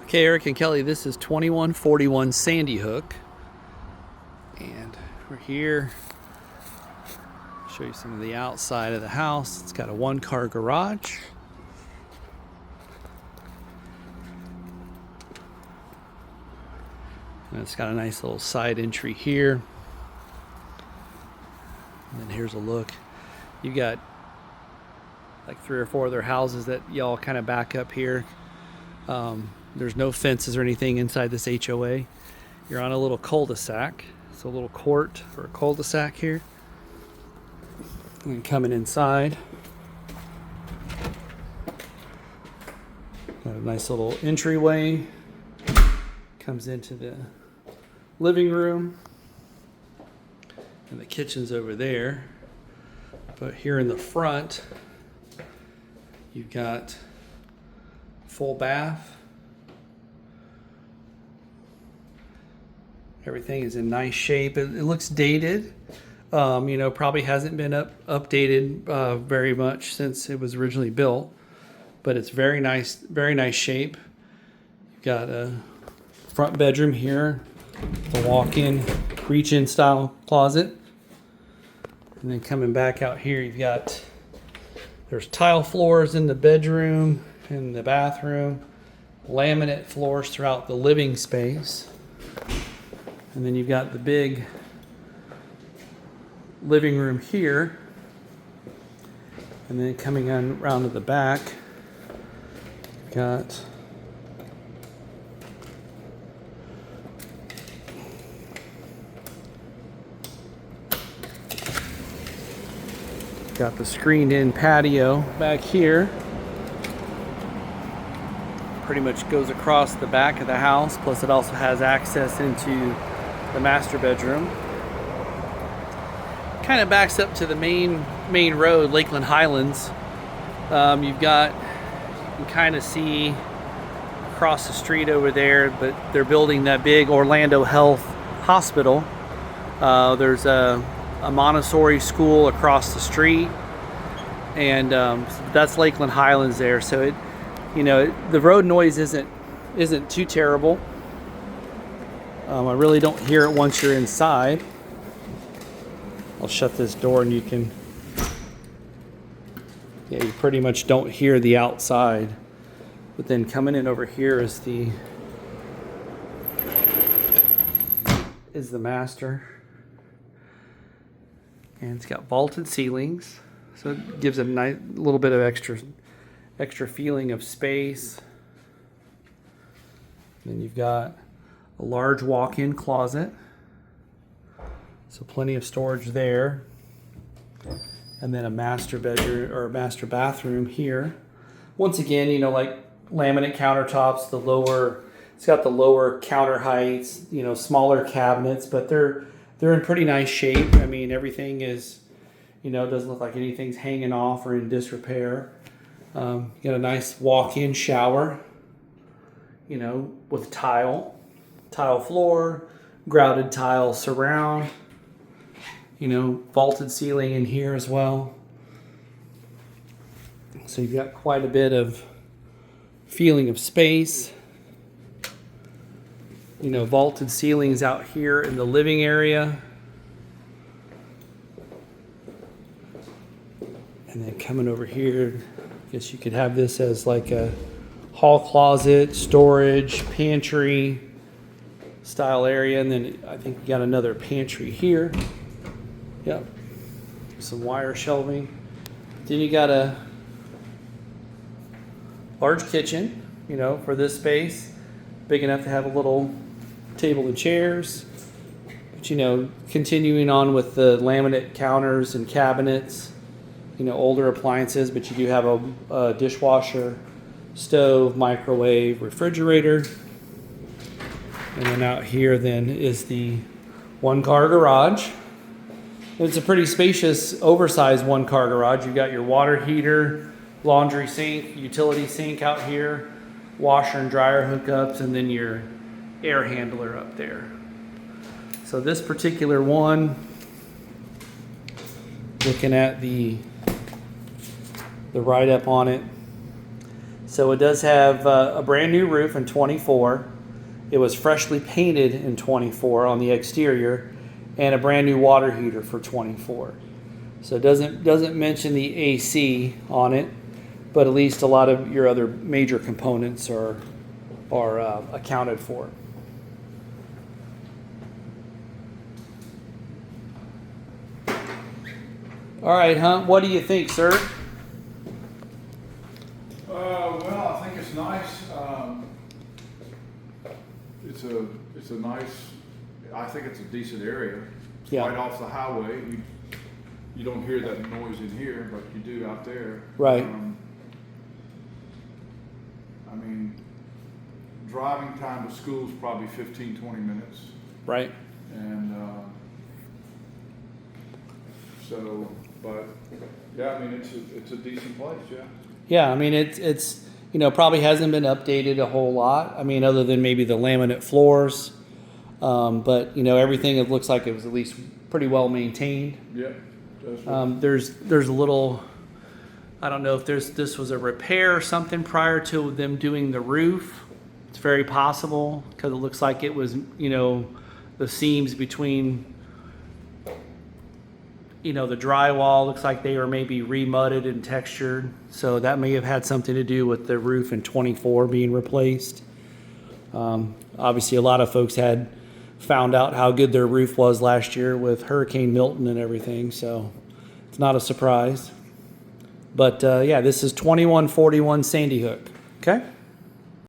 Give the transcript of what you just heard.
Okay, Eric and Kelly, this is 2141 Sandy Hook, and we're here. I'll show you some of the outside of the house. It's got a one-car garage. And it's got a nice little side entry here. And then here's a look. You've got like 3 or 4 other houses that y'all kind of back up here. There's no fences or anything inside this HOA. You're on a little cul-de-sac. It's a little court or a cul-de-sac here. And then coming inside, got a nice little entryway. Comes into the living room. And the kitchen's over there. But here in the front, you've got full bath. Everything is in nice shape. It looks dated. Probably hasn't been updated very much since it was originally built, but it's very nice shape. You've got a front bedroom here, the walk-in reach-in style closet, and then coming back out here, there's tile floors in the bedroom, in the bathroom, laminate floors throughout the living space. And then you've got the big living room here. And then coming on around to the back, you've got the screened in patio back here. Pretty much goes across the back of the house, plus it also has access into the master bedroom. Kind of backs up to the main road, Lakeland Highlands. You can kind of see across the street over there, but they're building that big Orlando Health Hospital. There's a Montessori school across the street, and that's Lakeland Highlands there. So the road noise isn't too terrible. I really don't hear it once you're inside. I'll shut this door and you pretty much don't hear the outside. But then coming in over here is the master. And it's got vaulted ceilings, so it gives a nice little bit of extra feeling of space. Then you've got a large walk-in closet, so plenty of storage there. And then a master bedroom or a master bathroom here. Once again, like laminate countertops, it's got the lower counter heights, smaller cabinets, but they're in pretty nice shape. I mean, everything is, doesn't look like anything's hanging off or in disrepair. You got a nice walk-in shower, with tile floor, grouted tile surround, vaulted ceiling in here as well. So you've got quite a bit of feeling of space. Vaulted ceilings out here in the living area. And then coming over here, I guess you could have this as like a hall closet, storage, pantry style area. And then I think you got another pantry here. Yep. Some wire shelving. Then you got a large kitchen, for this space. Big enough to have a little table and chairs. But, continuing on with the laminate counters and cabinets, older appliances, but you do have a dishwasher, stove, microwave, refrigerator. And then out here then is the one-car garage. It's a pretty spacious, oversized one-car garage. You've got your water heater, laundry sink, utility sink out here, washer and dryer hookups, and then your air handler up there. So this particular one, looking at the write-up on it, So it does have a brand new roof in 24. It was freshly painted in 24 on the exterior, and a brand new water heater for 24. So it doesn't mention the AC on it, but at least a lot of your other major components are accounted for. All right, Hunt, what do you think, sir? Well, I think it's nice. It's a nice. I think it's a decent area. It's Yeah. right off the highway. You don't hear that noise in here, but you do out there. Right. I mean, driving time to school is probably 15, 20 minutes, Right. and so. But yeah, I mean, it's a decent place. Yeah. Yeah, I mean it's probably hasn't been updated a whole lot. I mean, other than maybe the laminate floors, but everything, it looks like it was at least pretty well maintained. Yeah. That's right. There's a little, I don't know if this was a repair or something prior to them doing the roof. It's very possible because it looks like it was the seams between the drywall looks like they were maybe remudded and textured, so that may have had something to do with the roof in 24 being replaced. Obviously, a lot of folks had found out how good their roof was last year with Hurricane Milton and everything, so it's not a surprise. But yeah, this is 2141 Sandy Hook. Okay.